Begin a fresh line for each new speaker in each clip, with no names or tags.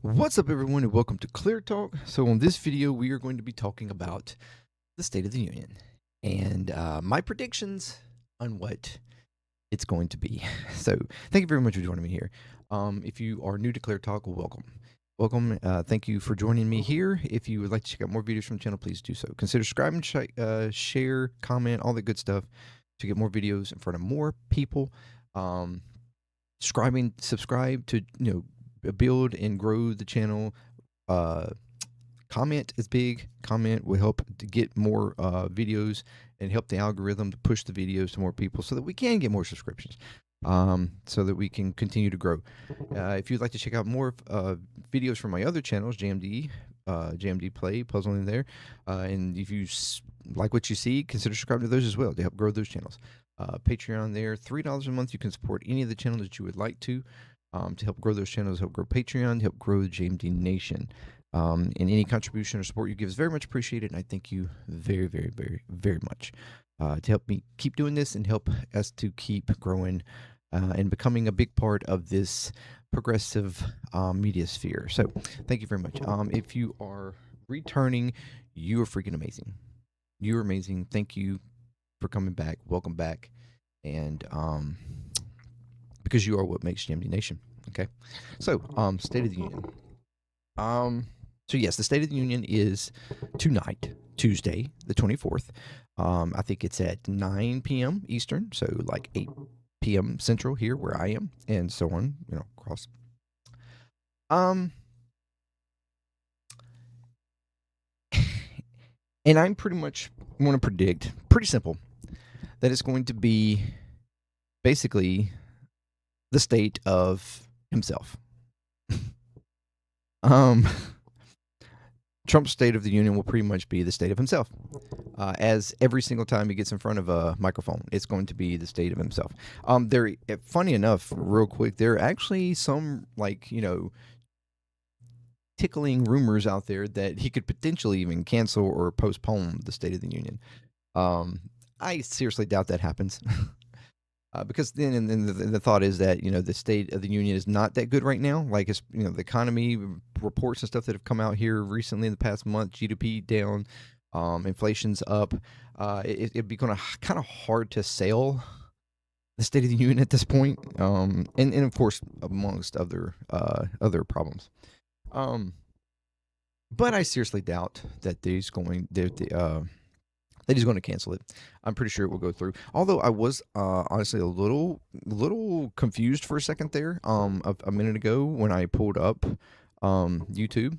What's up, everyone, and welcome to ClearTalk. So on this video, we are going to be talking about the State of the Union and my predictions on what it's going to be. So thank you very much for joining me here. If you are new to ClearTalk, welcome. Welcome. Thank you for joining me here. If you would like to check out more videos from the channel, please do so. Consider subscribing, share, comment, all that good stuff to get more videos in front of more people. Subscribe to, build and grow the channel. Comment is big. Comment will help to get more videos and help the algorithm to push the videos to more people so that we can get more subscriptions, so that we can continue to grow. If you'd like to check out more videos from my other channels, JMDPLAY, puzzling there, and if you like what you see, consider subscribing to those as well to help grow those channels. Patreon there, $3 a month. You can support any of the channels that you would like to help grow those channels, help grow Patreon, help grow the JMD Nation. And any contribution or support you give is very much appreciated, and I thank you very, very, very, very much to help me keep doing this and help us to keep growing and becoming a big part of this progressive media sphere. So thank you very much. If you are returning, you are freaking amazing. You're amazing. Thank you for coming back. Welcome back. And because you are what makes JMD Nation. Okay. So, State of the Union. So yes, the State of the Union is tonight, Tuesday, the 24th. I think it's at 9 p.m. Eastern, so like 8 p.m. Central here where I am, and so on, across. And I'm pretty much want to predict, pretty simple, that it's going to be basically the state of himself. Trump's State of the Union will pretty much be the state of himself. As every single time he gets in front of a microphone, it's going to be the state of himself. Funny enough, real quick, there are actually some, tickling rumors out there that he could potentially even cancel or postpone the State of the Union. I seriously doubt that happens. Because then the thought is that, the State of the Union is not that good right now. Like, it's, the economy reports and stuff that have come out here recently in the past month, GDP down, inflation's up. It'd be kind of hard to sell the State of the Union at this point. And of course, amongst other problems. But I seriously doubt that he's going to cancel it. I'm pretty sure it will go through. Although I was honestly a little confused for a second there. A minute ago when I pulled up YouTube,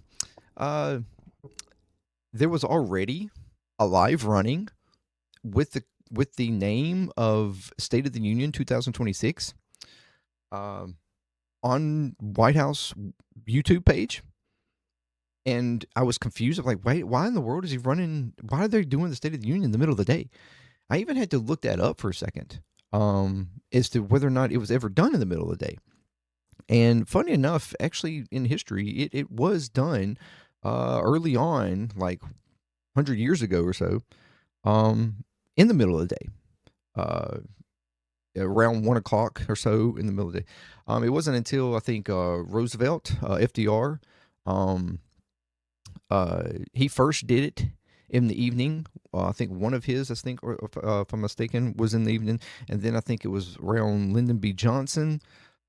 there was already a live running with the name of State of the Union 2026 on White House YouTube page. And I was confused. I'm like, wait, why in the world is he running? Why are they doing the State of the Union in the middle of the day? I even had to look that up for a second as to whether or not it was ever done in the middle of the day. And funny enough, actually in history, it was done early on, like 100 years ago or so, in the middle of the day. Around 1 o'clock or so in the middle of the day. It wasn't until, I think, Roosevelt, FDR, he first did it in the evening. I think one of his, or if I'm mistaken, was in the evening. And then I think it was around Lyndon B. Johnson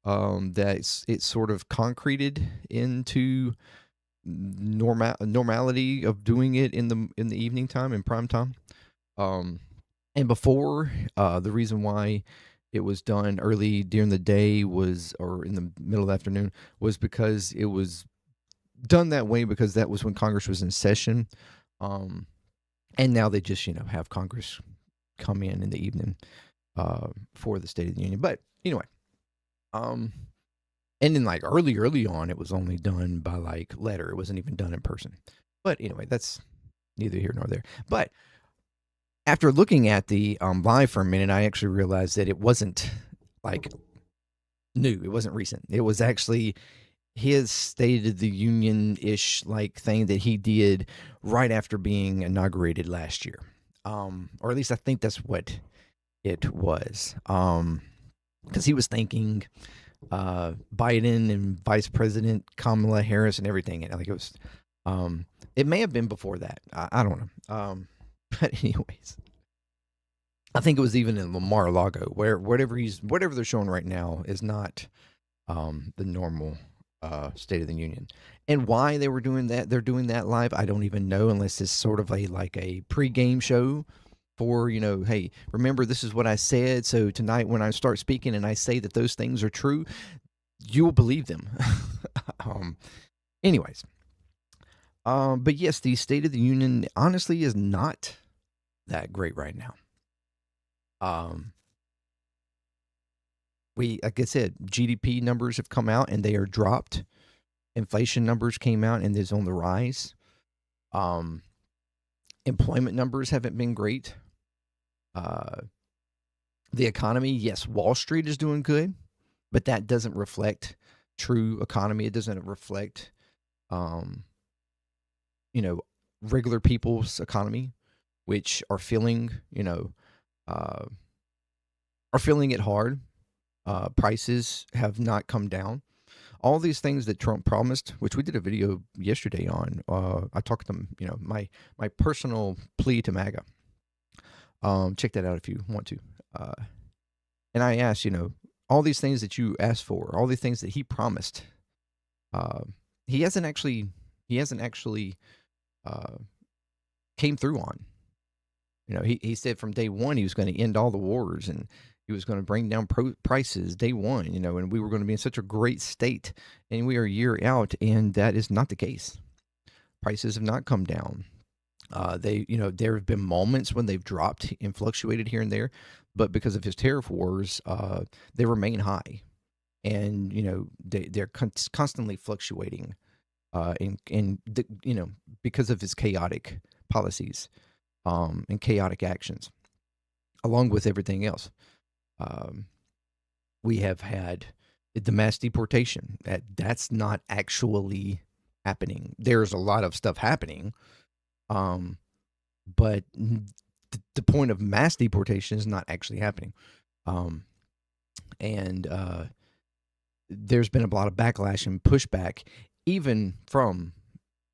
that it sort of concreted into normality of doing it in the evening time, in prime time. And before, the reason why it was done early during the day or in the middle of the afternoon, was because it was done that way because that was when Congress was in session. And now they just, have Congress come in the evening for the State of the Union. But anyway, and then like early on, it was only done by like letter. It wasn't even done in person. But anyway, that's neither here nor there. But after looking at the live for a minute, I actually realized that it wasn't like new. It wasn't recent. It was actually his State of the Union-ish like thing that he did right after being inaugurated last year. Or at least I think that's what it was. Because he was thanking Biden and Vice President Kamala Harris and everything. And like it may have been before that. I don't know. But anyways, I think it was even in Mar-a-Lago, where whatever they're showing right now is not the normal State of the Union. And why they're doing that live, I don't even know, unless it's sort of a pre-game show for, hey, remember, this is what I said. So tonight, when I start speaking and I say that those things are true, you will believe them. um, anyways, but yes, the State of the Union honestly is not that great right now. Like I said, GDP numbers have come out and they are dropped. Inflation numbers came out and is on the rise. Employment numbers haven't been great. The economy, yes, Wall Street is doing good, but that doesn't reflect true economy. It doesn't reflect, regular people's economy, which are feeling, are feeling it hard. Prices have not come down. All these things that Trump promised, which we did a video yesterday on, I talked to them, my personal plea to MAGA. Check that out if you want to. And I asked, all these things that you asked for, all these things that he promised, he hasn't actually came through on. He said from day one he was going to end all the wars and he was going to bring down prices day one, and we were going to be in such a great state, and we are a year out, and that is not the case. Prices have not come down. There have been moments when they've dropped and fluctuated here and there, but because of his tariff wars, they remain high, and they're constantly fluctuating, because of his chaotic policies, and chaotic actions, along with everything else. We have had the mass deportation. That's not actually happening. There's a lot of stuff happening, but the point of mass deportation is not actually happening. And there's been a lot of backlash and pushback, even from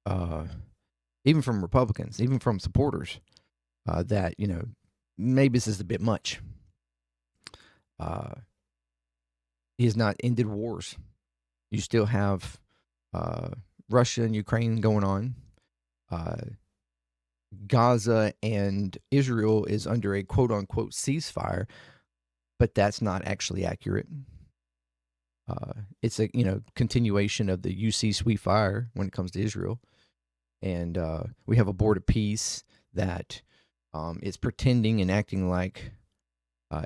Republicans, even from supporters, that maybe this is a bit much. He has not ended wars. You still have Russia and Ukraine going on. Gaza and Israel is under a quote-unquote ceasefire, but that's not actually accurate. It's a continuation of the UC sweet fire when it comes to Israel. And we have a board of peace that is pretending and acting like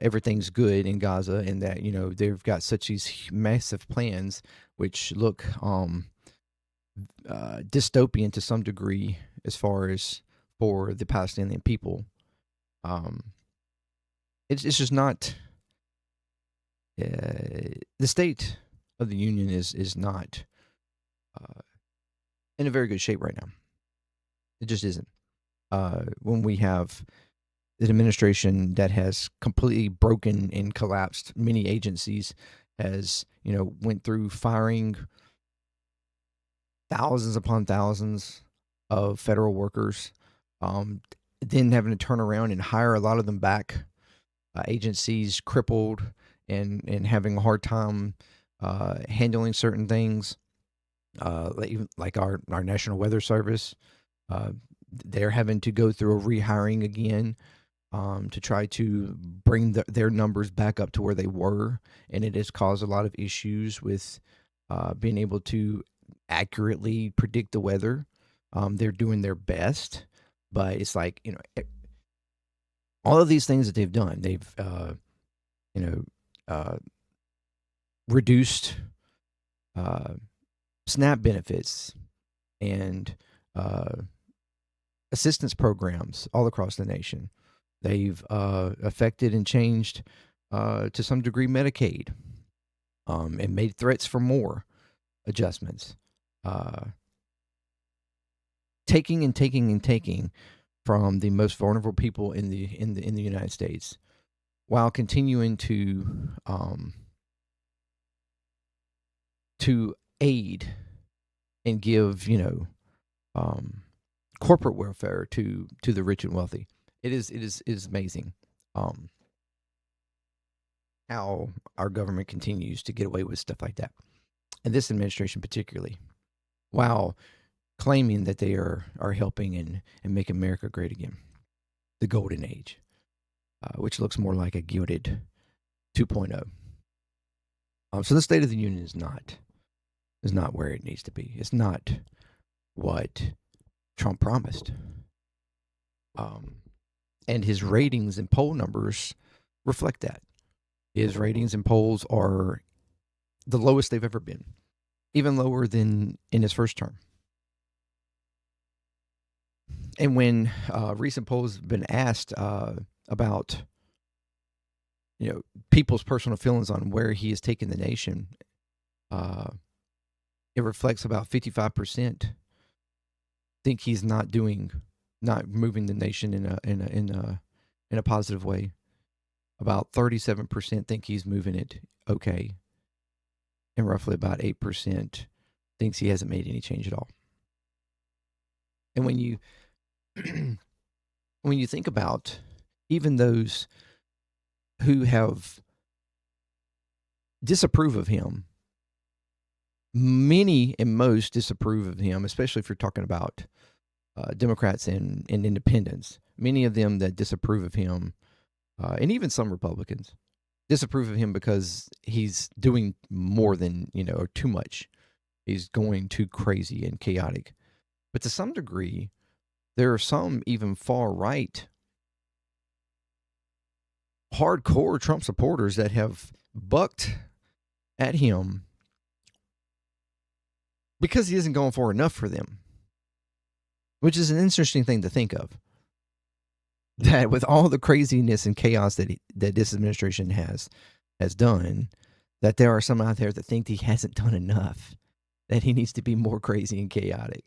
everything's good in Gaza, and that they've got such these massive plans which look dystopian to some degree as far as for the Palestinian people. It's just not the State of the Union is not in a very good shape right now. It just isn't. When we have an administration that has completely broken and collapsed many agencies, has went through firing thousands upon thousands of federal workers, then having to turn around and hire a lot of them back, agencies crippled and having a hard time handling certain things, like our National Weather Service. They're having to go through a rehiring again, to try to bring their numbers back up to where they were, and it has caused a lot of issues with being able to accurately predict the weather. They're doing their best, but it's like all of these things that they've done, they've reduced SNAP benefits and assistance programs all across the nation. They've affected and changed to some degree Medicaid, and made threats for more adjustments, taking and taking and taking from the most vulnerable people in the United States, while continuing to to aid and give, corporate welfare to the rich and wealthy. It is amazing how our government continues to get away with stuff like that, and this administration particularly, while claiming that they are helping and make America great again, the golden age, which looks more like a gilded 2.0. So the State of the Union is not where it needs to be. It's not what Trump promised. And his ratings and poll numbers reflect that. His ratings and polls are the lowest they've ever been, even lower than in his first term. And when recent polls have been asked about, people's personal feelings on where he has taken the nation, it reflects about 55% think he's not moving the nation in a positive way. About 37% think he's moving it okay, and roughly about 8% thinks he hasn't made any change at all. And when you when you think about even those who have disapprove of him, many and most disapprove of him, especially if you're talking about Democrats and independents. Many of them that disapprove of him, and even some Republicans, disapprove of him because he's doing more than, or too much. He's going too crazy and chaotic. But to some degree, there are some even far right, hardcore Trump supporters that have bucked at him because he isn't going for enough for them, which is an interesting thing to think of. That with all the craziness and chaos that this administration has done, that there are some out there that think he hasn't done enough, that he needs to be more crazy and chaotic.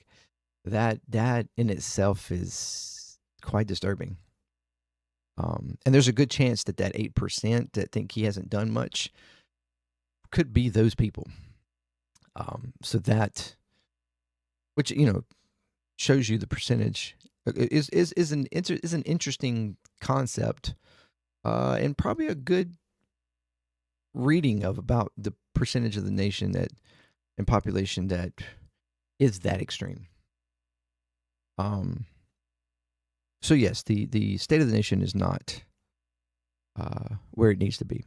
That in itself is quite disturbing. And there's a good chance that 8% that think he hasn't done much could be those people. So that, which shows you the percentage, is an interesting concept, and probably a good reading of about the percentage of the nation that and population that is that extreme. So yes, the state of the nation is not where it needs to be.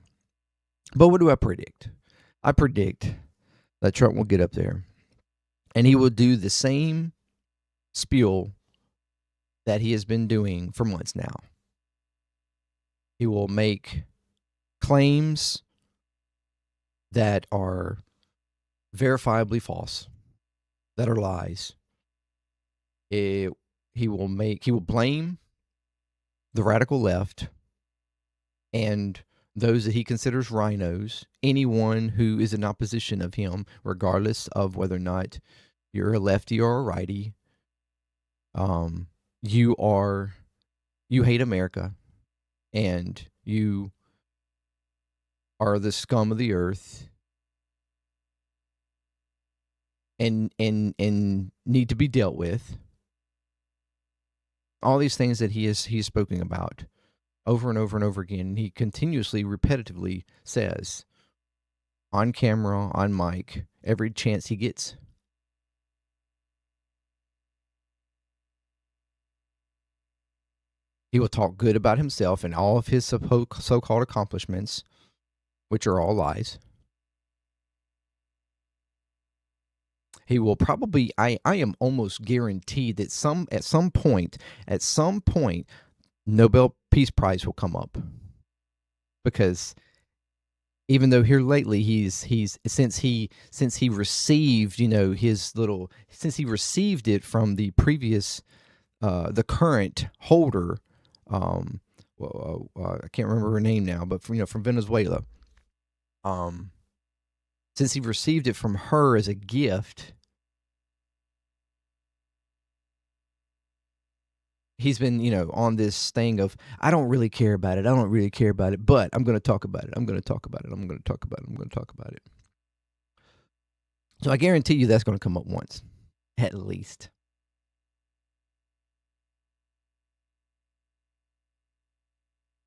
But what do I predict? I predict that Trump will get up there and he will do the same spiel that he has been doing for months now. He will make claims that are verifiably false, that are lies. He will blame the radical left and those that he considers rhinos, anyone who is in opposition of him, regardless of whether or not you're a lefty or a righty. You hate America, and you are the scum of the earth, and need to be dealt with. All these things that he's spoken about over and over and over again, he continuously, repetitively says on camera, on mic, every chance he gets. He will talk good about himself and all of his so-called accomplishments, which are all lies. He will probably, I am almost guaranteed that at some point, Nobel Peace Prize will come up. Because even though here lately he's since he received, since he received it from the previous, the current holder, I can't remember her name now, but from Venezuela. Since he received it from her as a gift, he's been, on this thing of, I don't really care about it, but I'm going to talk about it. I'm going to talk about it. So I guarantee you that's going to come up once, at least.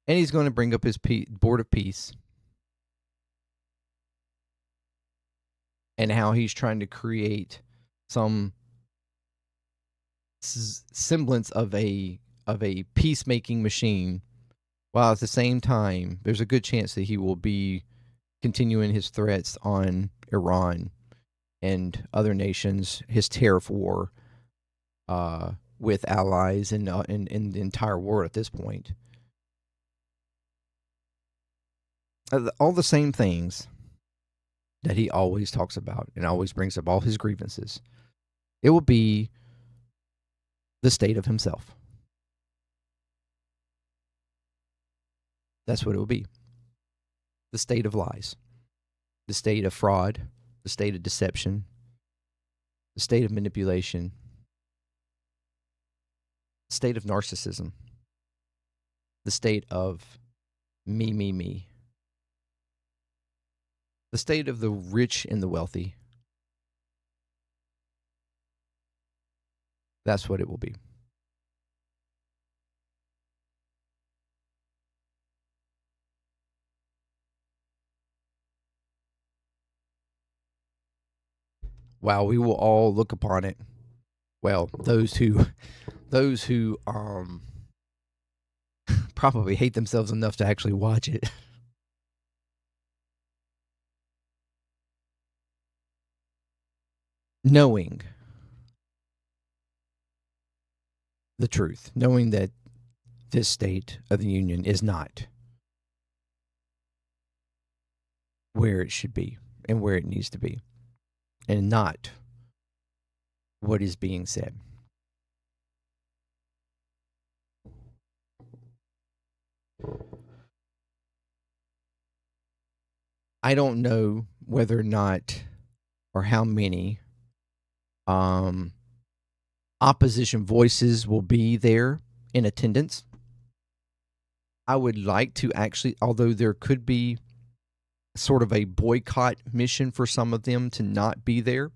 And he's going to bring up his Board of Peace and how he's trying to create some semblance of a peacemaking machine, while at the same time there's a good chance that he will be continuing his threats on Iran and other nations, his tariff war with allies and in the entire world at this point. All the same things that he always talks about and always brings up all his grievances. It will be the state of himself. That's what it will be. The state of lies, the state of fraud, the state of deception, the state of manipulation, the state of narcissism, the state of me, the state of the rich and the wealthy. That's what it will be. Wow, we will all look upon it. Well, those who probably hate themselves enough to actually watch it. Knowing the truth, knowing that this state of the union is not where it should be and where it needs to be, and not what is being said. I don't know whether or not or how many opposition voices will be there in attendance. I would like to actually, although there could be sort of a boycott mission for some of them to not be there.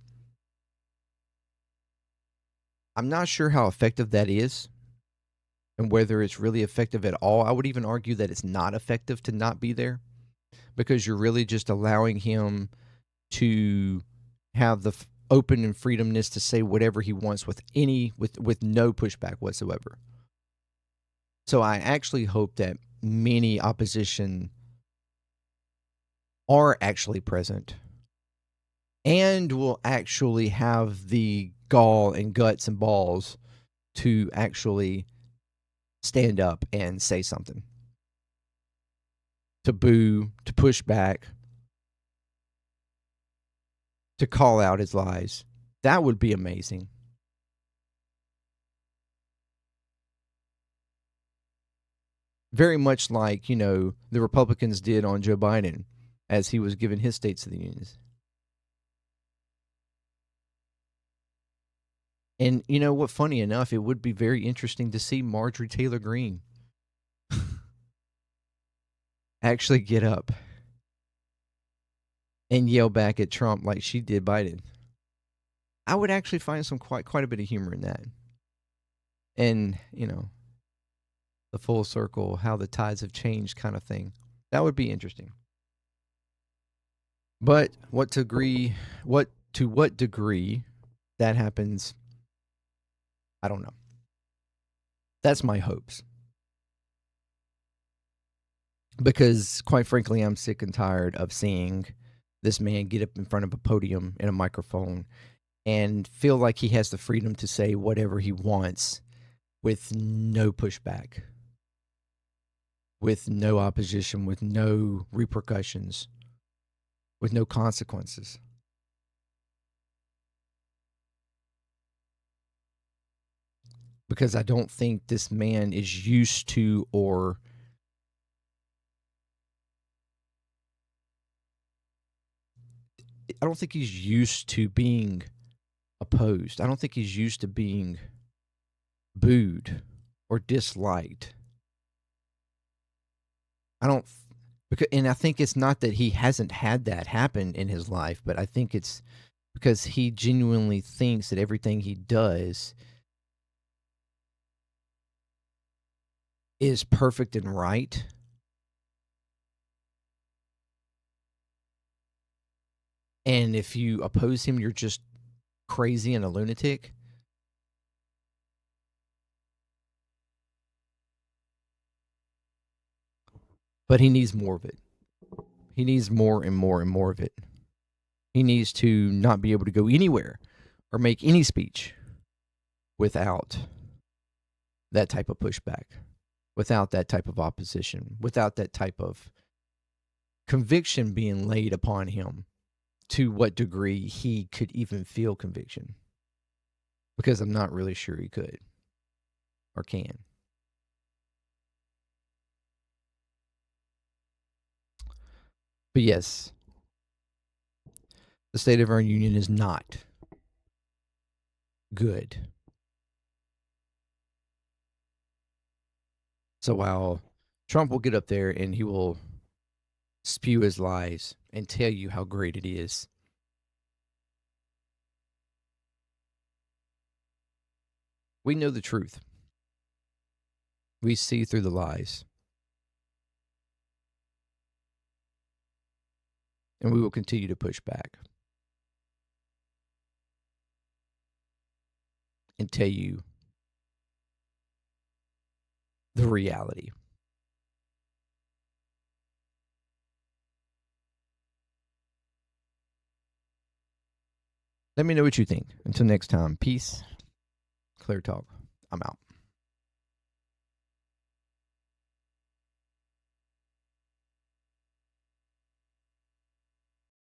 I'm not sure how effective that is and whether it's really effective at all. I would even argue that it's not effective to not be there, because you're really just allowing him to have the open and freedomness to say whatever he wants with no pushback whatsoever. So I actually hope that many opposition are actually present and will actually have the gall and guts and balls to actually stand up and say something, to boo, to push back, to call out his lies. That would be amazing. Very much like, the Republicans did on Joe Biden as he was giving his States of the Union. And you know what? Funny enough, it would be very interesting to see Marjorie Taylor Greene actually get up and yell back at Trump like she did Biden. I would actually find quite a bit of humor in that. And, the full circle, how the tides have changed kind of thing. That would be interesting. But to what degree that happens, I don't know. That's my hopes. Because, quite frankly, I'm sick and tired of seeing this man get up in front of a podium and a microphone and feel like he has the freedom to say whatever he wants with no pushback, with no opposition, with no repercussions, with no consequences. Because I don't think this man is used to, or I don't think he's used to being opposed. I don't think he's used to being booed or disliked. And I think it's not that he hasn't had that happen in his life, but I think it's because he genuinely thinks that everything he does is perfect and right. And if you oppose him, you're just crazy and a lunatic. But he needs more of it. He needs more and more and more of it. He needs to not be able to go anywhere or make any speech without that type of pushback, without that type of opposition, without that type of conviction being laid upon him, to what degree he could even feel conviction. Because I'm not really sure he could or can. But yes, the state of our union is not good. So while Trump will get up there and he will spew his lies and tell you how great it is, we know the truth. We see through the lies. And we will continue to push back and tell you the reality. Let me know what you think. Until next time, peace. Clear Talk. I'm out.